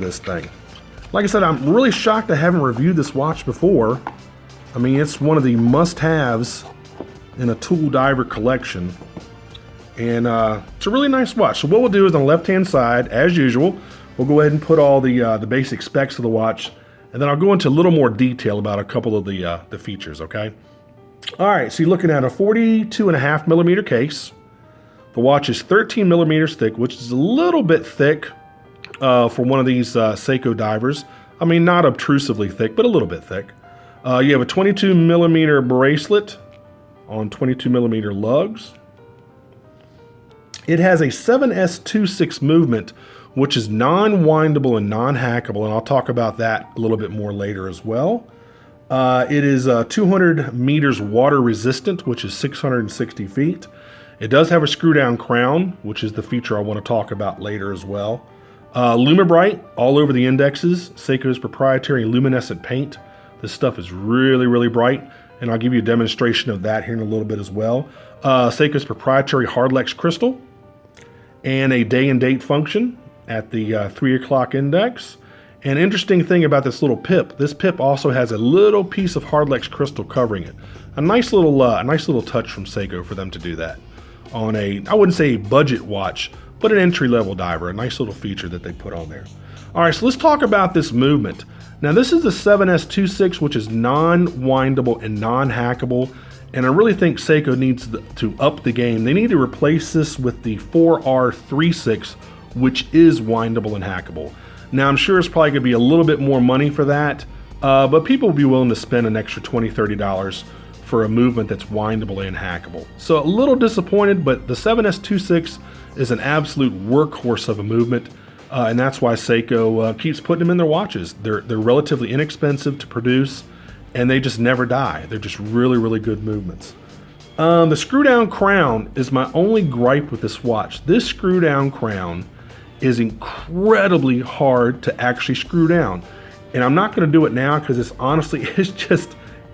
this thing. Like I said, I'm really shocked I haven't reviewed this watch before. I mean, it's one of the must-haves in a tool diver collection. And it's a really nice watch. So what we'll do is on the left-hand side, as usual, we'll go ahead and put all the basic specs of the watch, and then I'll go into a little more detail about a couple of the features, okay? All right, so you're looking at a 42.5 millimeter case. The watch is 13 millimeters thick, which is a little bit thick for one of these Seiko divers. I mean, not obtrusively thick, but a little bit thick. You have a 22 millimeter bracelet on 22 millimeter lugs. It has a 7S26 movement, which is non-windable and non-hackable, and I'll talk about that a little bit more later as well. It is 200 meters water resistant, which is 660 feet. It does have a screw down crown, which is the feature I want to talk about later as well. Lumibright all over the indexes, Seiko's proprietary luminescent paint. This stuff is really, really bright, and I'll give you a demonstration of that here in a little bit as well. Seiko's proprietary Hardlex crystal, and a day and date function at the 3 o'clock index. An interesting thing about this little pip, this pip also has a little piece of Hardlex crystal covering it. A nice little touch from Seiko for them to do that on a, I wouldn't say a budget watch, but an entry-level diver, a nice little feature that they put on there. All right, so let's talk about this movement. Now this is the 7S26, which is non-windable and non-hackable, and I really think Seiko needs to up the game. They need to replace this with the 4R36, which is windable and hackable. Now I'm sure it's probably gonna be a little bit more money for that, but people will be willing to spend an extra $20, $30 for a movement that's windable and hackable. So a little disappointed, but the 7S26 is an absolute workhorse of a movement, and that's why Seiko keeps putting them in their watches. They're relatively inexpensive to produce, and they just never die. They're just really, really good movements. The screw down crown is my only gripe with this watch. This screw down crown is incredibly hard to actually screw down. And I'm not gonna do it now because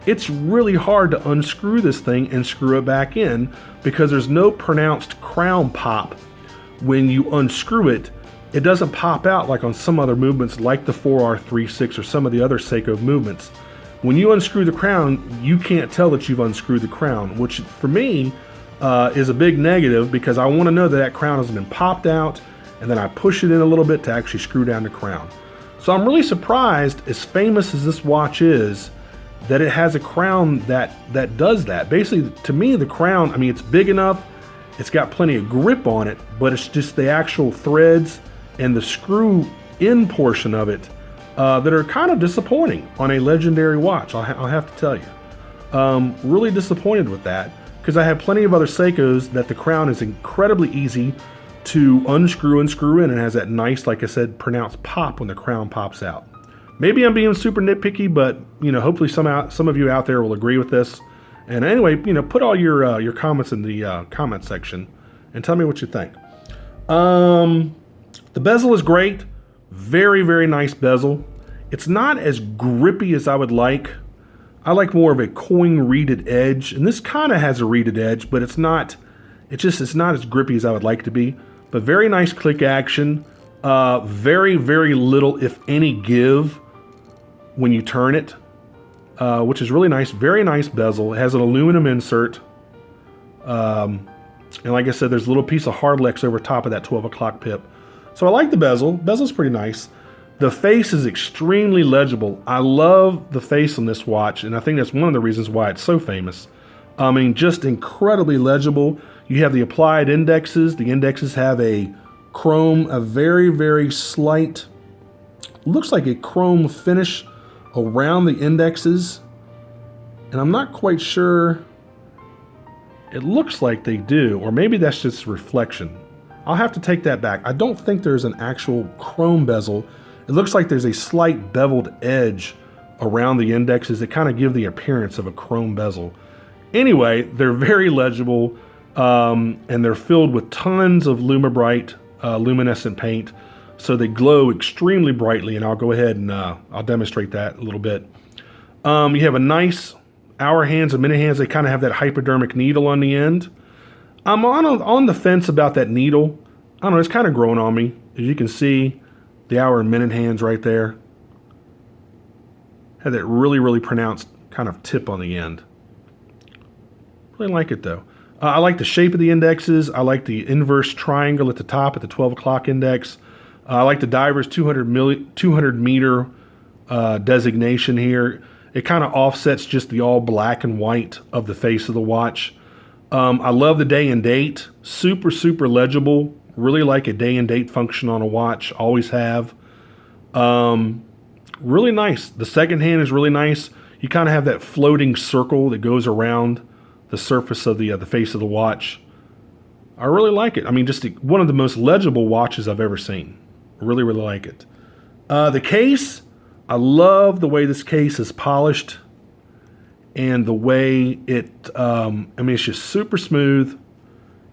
it's really hard to unscrew this thing and screw it back in because there's no pronounced crown pop. When you unscrew it, it doesn't pop out like on some other movements like the 4R36 or some of the other Seiko movements. When you unscrew the crown, you can't tell that you've unscrewed the crown, which for me is a big negative because I want to know that that crown has been popped out, and then I push it in a little bit to actually screw down the crown. So I'm really surprised, as famous as this watch is, that it has a crown that does that. Basically, to me, the crown, I mean, it's big enough, it's got plenty of grip on it, but it's just the actual threads and the screw in portion of it that are kind of disappointing on a legendary watch, I'll have to tell you. Really disappointed with that, because I have plenty of other Seikos that the crown is incredibly easy to unscrew and screw in, and has that nice, like I said, pronounced pop when the crown pops out. Maybe I'm being super nitpicky, but you know, hopefully some of you out there will agree with this. And anyway, you know, put all your comments in the comment section and tell me what you think. The bezel is great. Very, very nice bezel. It's not as grippy as I would like. I like more of a coin reeded edge, and this kind of has a reeded edge, but it's not as grippy as I would like to be. But very nice click action. Very, very little, if any, give when you turn it, which is really nice. Very nice bezel. It has an aluminum insert. And like I said, there's a little piece of Hardlex over top of that 12 o'clock pip. So I like the bezel. Bezel's pretty nice. The face is extremely legible. I love the face on this watch, and I think that's one of the reasons why it's so famous. I mean, just incredibly legible. You have the applied indexes. The indexes have a chrome, a very, very slight, looks like a chrome finish around the indexes. And I'm not quite sure. It looks like they do, or maybe that's just reflection. I'll have to take that back. I don't think there's an actual chrome bezel. It looks like there's a slight beveled edge around the indexes that kind of give the appearance of a chrome bezel. Anyway, they're very legible, and they're filled with tons of Lumibright luminescent paint, so they glow extremely brightly, and I'll go ahead and I'll demonstrate that a little bit. You have a nice hour hands and minute hands. They kind of have that hypodermic needle on the end. I'm on the fence about that needle. I don't know, it's kind of growing on me. As you can see, The hour and minute hands right there. Had that really, really pronounced kind of tip on the end. Really like it though. I like the shape of the indexes. I like the inverse triangle at the top at the 12 o'clock index. I like the diver's 200 meter designation here. It kind of offsets just the all black and white of the face of the watch. I love the day and date. Super, super legible. Really like a day and date function on a watch. Always have. Really nice. The second hand is really nice. You kind of have that floating circle that goes around the surface of the face of the watch. I really like it. I mean, just one of the most legible watches I've ever seen. Really, really like it. The case, I love the way this case is polished and the way it, I mean, it's just super smooth,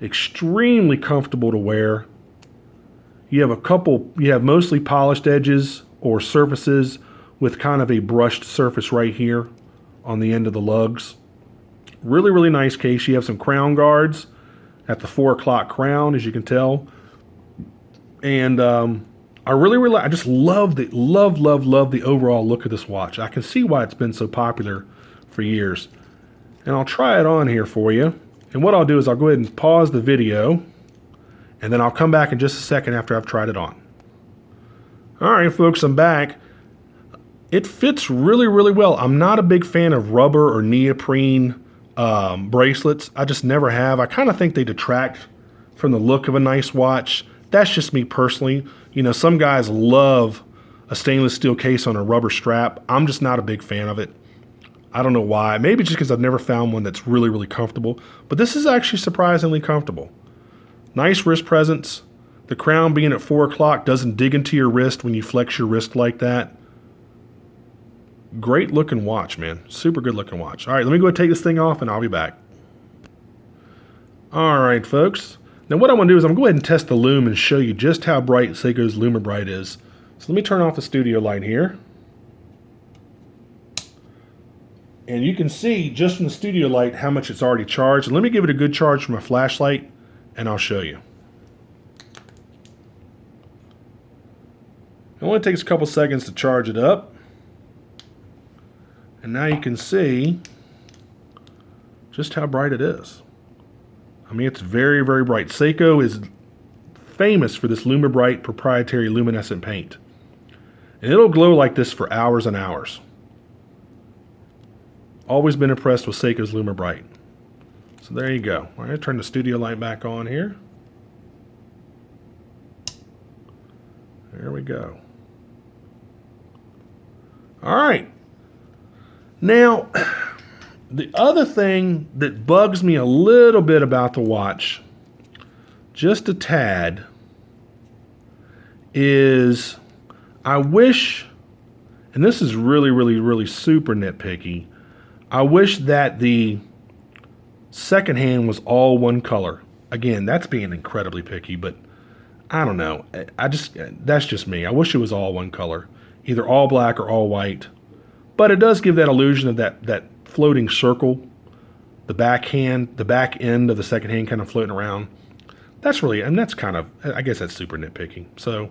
extremely comfortable to wear. You have mostly polished edges or surfaces with kind of a brushed surface right here on the end of the lugs. Really, really nice case. You have some crown guards at the 4 o'clock crown, as you can tell. And I just love the overall look of this watch. I can see why it's been so popular for years. And I'll try it on here for you. And what I'll do is I'll go ahead and pause the video, and then I'll come back in just a second after I've tried it on. All right, folks, I'm back. It fits really, really well. I'm not a big fan of rubber or neoprene bracelets. I just never have. I kind of think they detract from the look of a nice watch. That's just me personally. You know, some guys love a stainless steel case on a rubber strap. I'm just not a big fan of it. I don't know why. Maybe just because I've never found one that's really, really comfortable. But this is actually surprisingly comfortable. Nice wrist presence. The crown being at 4 o'clock doesn't dig into your wrist when you flex your wrist like that. Great looking watch, man. Super good looking watch. All right, let me go ahead and take this thing off and I'll be back. All right, folks. Now what I'm going to do is I'm going to go ahead and test the lume and show you just how bright Seiko's LumiBright is. So let me turn off the studio light here. And you can see just from the studio light how much it's already charged. And let me give it a good charge from a flashlight and I'll show you. It only takes a couple seconds to charge it up. And now you can see just how bright it is. I mean, it's very, very bright. Seiko is famous for this LumiBright proprietary luminescent paint. And it'll glow like this for hours and hours. Always been impressed with Seiko's LumiBright. So there you go. All right, turn the studio light back on here. There we go. All right. Now, the other thing that bugs me a little bit about the watch, just a tad, is I wish, and this is really, really, really super nitpicky, I wish that the second hand was all one color. Again, that's being incredibly picky, but I don't know. That's just me. I wish it was all one color, either all black or all white. But it does give that illusion of that floating circle, the back end of the second hand kind of floating around. That's really, and that's kind of, I guess that's super nitpicky. So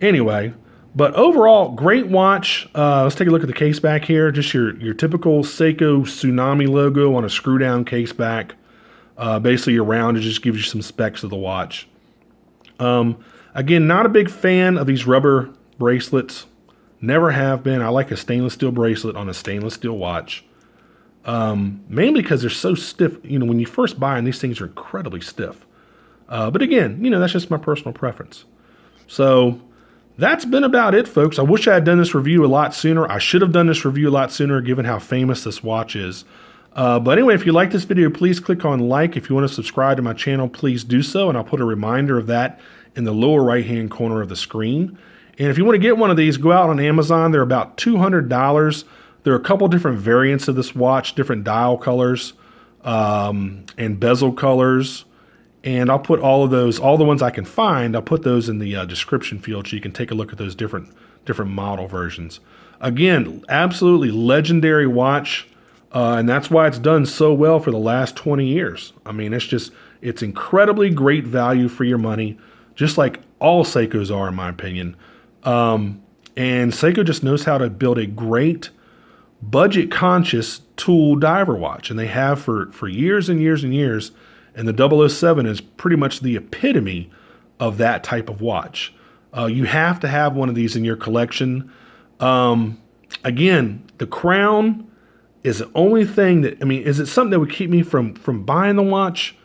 anyway, but overall, great watch. Let's take a look at the case back here. Just your typical Seiko Tsunami logo on a screw down case back. Basically around, it just gives you some specs of the watch. Again, not a big fan of these rubber bracelets. Never have been. I like a stainless steel bracelet on a stainless steel watch. Mainly because they're so stiff. You know, when you first buy them, these things are incredibly stiff. But again, you know, that's just my personal preference. So that's been about it, folks. I wish I had done this review a lot sooner. I should have done this review a lot sooner, given how famous this watch is. But anyway, if you like this video, please click on like. If you want to subscribe to my channel, please do so. And I'll put a reminder of that in the lower right-hand corner of the screen. And if you want to get one of these, go out on Amazon. They're about $200. There are a couple different variants of this watch, different dial colors and bezel colors. And I'll put all of those, all the ones I can find, I'll put those in the description field so you can take a look at those different model versions. Again, absolutely legendary watch. And that's why it's done so well for the last 20 years. I mean, it's incredibly great value for your money, just like all Seikos are, in my opinion. And Seiko just knows how to build a great budget conscious tool diver watch. And they have for years and years and years. And the 007 is pretty much the epitome of that type of watch. You have to have one of these in your collection. Again, the crown is the only thing that, I mean, is it something that would keep me from buying the watch?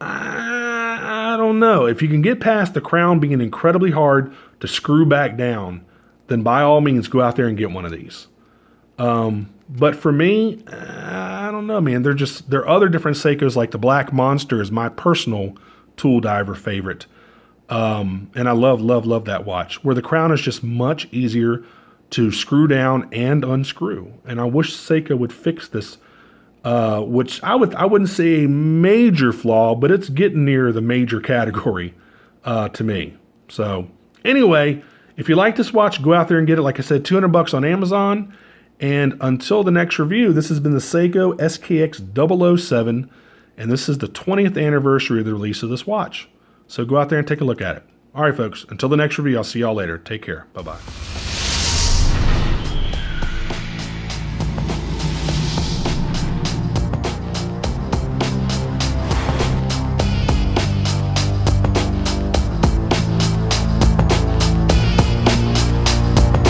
I don't know. If you can get past the crown being incredibly hard to screw back down, then by all means go out there and get one of these. But for me, I don't know, man. There are other different Seikos, like the Black Monster is my personal tool diver favorite. And I love that watch, where the crown is just much easier to screw down and unscrew. And I wish Seiko would fix this, which I wouldn't say a major flaw, but it's getting near the major category to me. So anyway, if you like this watch, go out there and get it. Like I said, $200 on Amazon. And until the next review, this has been the Seiko SKX007, and this is the 20th anniversary of the release of this watch. So go out there and take a look at it. All right, folks, until the next review, I'll see y'all later. Take care. Bye-bye.